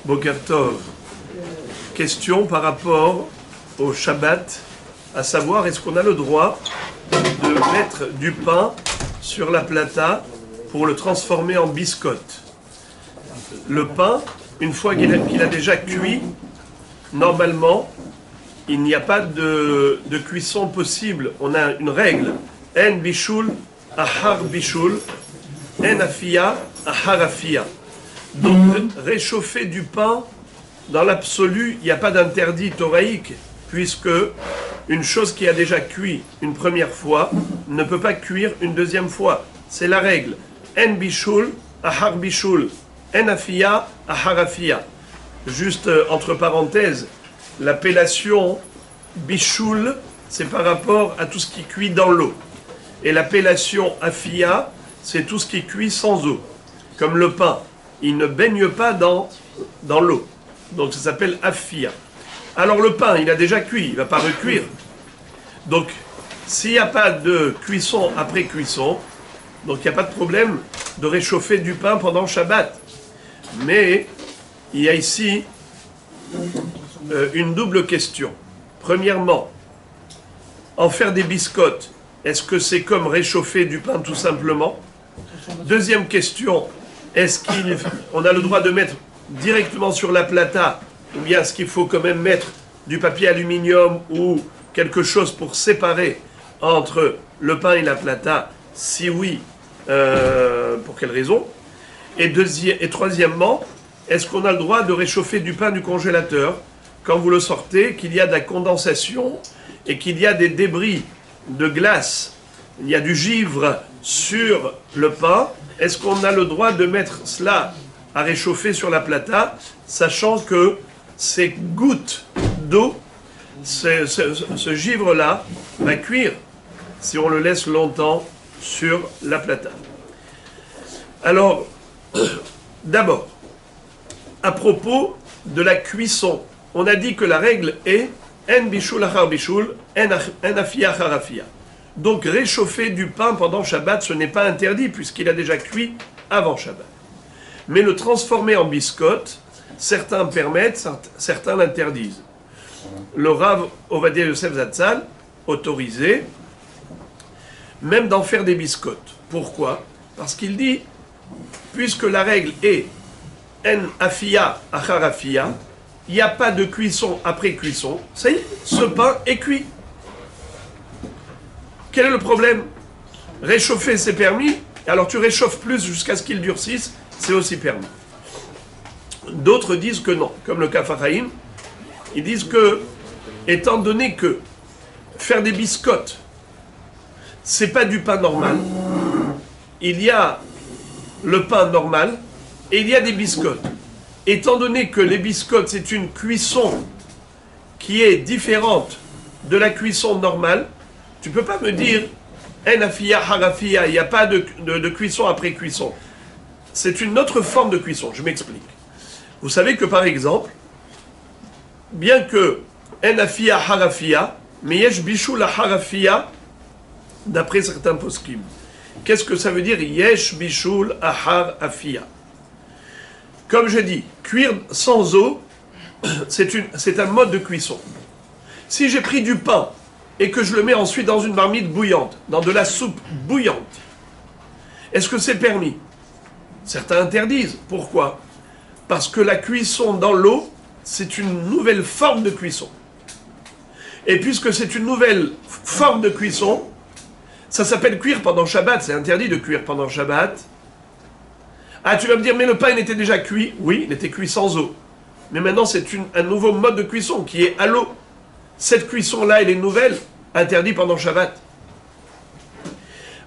Boker Tov. Question par rapport au Shabbat, à savoir est-ce qu'on a le droit de mettre du pain sur la plata pour le transformer en biscotte. Le pain, une fois qu'il a déjà cuit, normalement, il n'y a pas de cuisson possible. On a une règle. En bishul, ahar bishul, en afia, ahar afia. Donc, réchauffer du pain, dans l'absolu, il n'y a pas d'interdit thoraïque, puisque une chose qui a déjà cuit une première fois ne peut pas cuire une deuxième fois. C'est la règle. En bishul, ahar bishul, en afia, ahar afia. Juste entre parenthèses, l'appellation bishul, c'est par rapport à tout ce qui cuit dans l'eau. Et l'appellation afia, c'est tout ce qui cuit sans eau. Comme le pain, il ne baigne pas dans l'eau. Donc ça s'appelle afia. Alors le pain, il a déjà cuit, il ne va pas recuire. Donc, s'il n'y a pas de cuisson après cuisson, donc il n'y a pas de problème de réchauffer du pain pendant Shabbat. Mais il y a ici une double question. Premièrement, en faire des biscottes, est-ce que c'est comme réchauffer du pain tout simplement? Deuxième question, est-ce qu'on a le droit de mettre directement sur la plata, ou bien est-ce qu'il faut quand même mettre du papier aluminium ou quelque chose pour séparer entre le pain et la plata? Si oui, pour quelle raison? Et troisièmement, est-ce qu'on a le droit de réchauffer du pain du congélateur quand vous le sortez, qu'il y a de la condensation et qu'il y a des débris de glace, il y a du givre sur le pain? Est-ce qu'on a le droit de mettre cela à réchauffer sur la plata, sachant que ces gouttes d'eau, ce givre-là, va cuire si on le laisse longtemps sur la plata? Alors, d'abord, à propos de la cuisson, on a dit que la règle est en bishul achar bishul, en afia achar afia. Donc réchauffer du pain pendant Shabbat, ce n'est pas interdit puisqu'il a déjà cuit avant Shabbat. Mais le transformer en biscotte, certains permettent, certains l'interdisent. Le Rav Ovadia Yosef Zatzal autorisait même d'en faire des biscottes. Pourquoi? Parce qu'il dit, puisque la règle est en afia achar afia, il n'y a pas de cuisson après cuisson, ça y est, ce pain est cuit. Quel est le problème? Réchauffer, c'est permis, alors tu réchauffes plus jusqu'à ce qu'il durcisse, c'est aussi permis. D'autres disent que non, comme le Kaf HaChaim, ils disent que, étant donné que faire des biscottes, c'est pas du pain normal, il y a le pain normal et il y a des biscottes. Étant donné que les biscottes, c'est une cuisson qui est différente de la cuisson normale, tu ne peux pas me dire en afia harafia, il n'y a pas de cuisson après cuisson. C'est une autre forme de cuisson, je m'explique. Vous savez que par exemple, bien que en afia harafia, mais yesh bishul harafia, d'après certains poskim. Qu'est-ce que ça veut dire yesh bishul ahar afia? Comme je dis, cuire sans eau, c'est un mode de cuisson. Si j'ai pris du pain et que je le mets ensuite dans une marmite bouillante, dans de la soupe bouillante, est-ce que c'est permis? Certains interdisent. Pourquoi? Parce que la cuisson dans l'eau, c'est une nouvelle forme de cuisson. Et puisque c'est une nouvelle forme de cuisson, ça s'appelle cuire pendant Shabbat. C'est interdit de cuire pendant Shabbat. Ah, tu vas me dire, mais le pain il était déjà cuit. Oui, il était cuit sans eau. Mais maintenant, c'est un nouveau mode de cuisson qui est à l'eau. Cette cuisson-là, elle est nouvelle, interdite pendant Shabbat.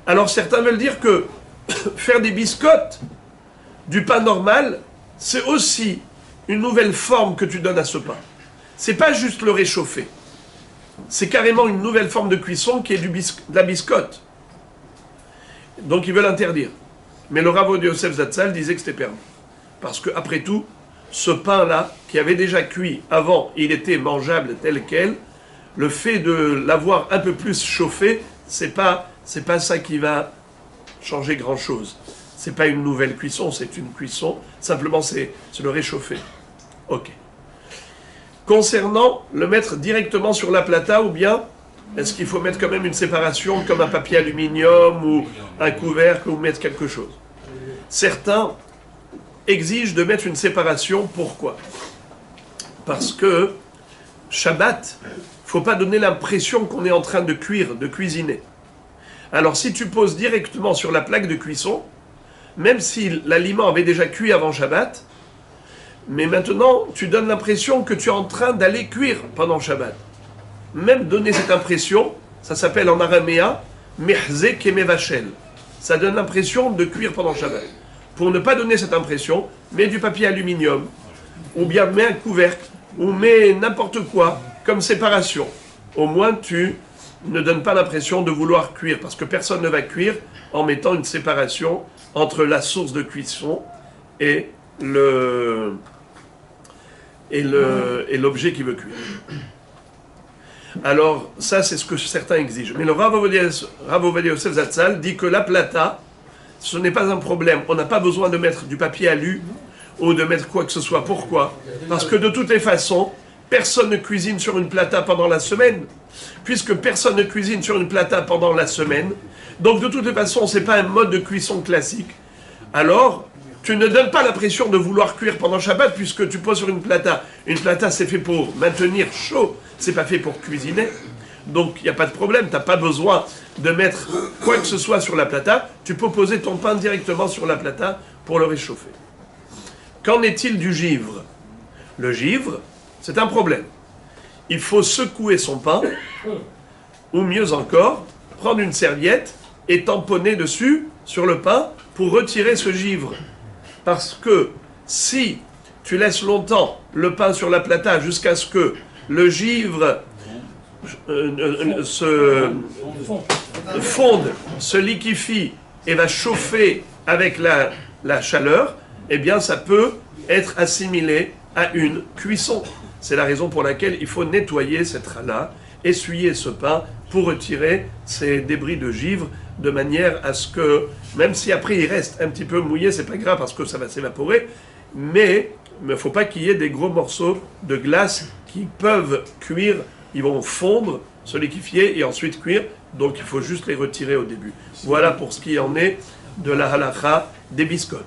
Alors certains veulent dire que faire des biscottes du pain normal, c'est aussi une nouvelle forme que tu donnes à ce pain. C'est pas juste le réchauffer. C'est carrément une nouvelle forme de cuisson qui est de la biscotte. Donc ils veulent interdire. Mais le Rav Ovadia Yosef Zatzal disait que c'était permis. Parce que, après tout, ce pain-là, qui avait déjà cuit avant, il était mangeable tel quel, le fait de l'avoir un peu plus chauffé, c'est pas ça qui va changer grand-chose. C'est pas une nouvelle cuisson, c'est une cuisson, simplement c'est le réchauffer. Ok. Concernant le mettre directement sur la plata ou bien est-ce qu'il faut mettre quand même une séparation comme un papier aluminium ou un couvercle ou mettre quelque chose? Certains exigent de mettre une séparation. Pourquoi? Parce que Shabbat, il ne faut pas donner l'impression qu'on est en train de cuire, de cuisiner. Alors si tu poses directement sur la plaque de cuisson, même si l'aliment avait déjà cuit avant Shabbat, mais maintenant tu donnes l'impression que tu es en train d'aller cuire pendant Shabbat. Même donner cette impression, ça s'appelle en araméen mehzé kemevachel. Ça donne l'impression de cuire pendant Shabbat. Pour ne pas donner cette impression, mets du papier aluminium, ou bien mets un couvercle, ou mets n'importe quoi comme séparation. Au moins tu ne donnes pas l'impression de vouloir cuire, parce que personne ne va cuire en mettant une séparation entre la source de cuisson et l'objet qui veut cuire. Alors, ça, c'est ce que certains exigent. Mais le Rav Ovadia Yosef Zatzal dit que la plata, ce n'est pas un problème. On n'a pas besoin de mettre du papier alu ou de mettre quoi que ce soit. Pourquoi? Parce que de toutes les façons, personne ne cuisine sur une plata pendant la semaine. Puisque personne ne cuisine sur une plata pendant la semaine, donc de toutes les façons, ce n'est pas un mode de cuisson classique. Alors, tu ne donnes pas l'impression de vouloir cuire pendant Shabbat puisque tu poses sur une plata. Une plata, c'est fait pour maintenir chaud, c'est pas fait pour cuisiner. Donc, il n'y a pas de problème, tu n'as pas besoin de mettre quoi que ce soit sur la plata. Tu peux poser ton pain directement sur la plata pour le réchauffer. Qu'en est-il du givre? Le givre, c'est un problème. Il faut secouer son pain, ou mieux encore, prendre une serviette et tamponner dessus, sur le pain, pour retirer ce givre. Parce que si tu laisses longtemps le pain sur la plata jusqu'à ce que le givre se fonde, se liquéfie et va chauffer avec la chaleur, eh bien ça peut être assimilé à une cuisson. C'est la raison pour laquelle il faut nettoyer cette challah, essuyer ce pain pour retirer ces débris de givre de manière à ce que, même si après il reste un petit peu mouillé, c'est pas grave parce que ça va s'évaporer, mais il ne faut pas qu'il y ait des gros morceaux de glace qui peuvent cuire, ils vont fondre, se liquéfier et ensuite cuire, donc il faut juste les retirer au début. Voilà pour ce qui en est de la halakha des biscottes.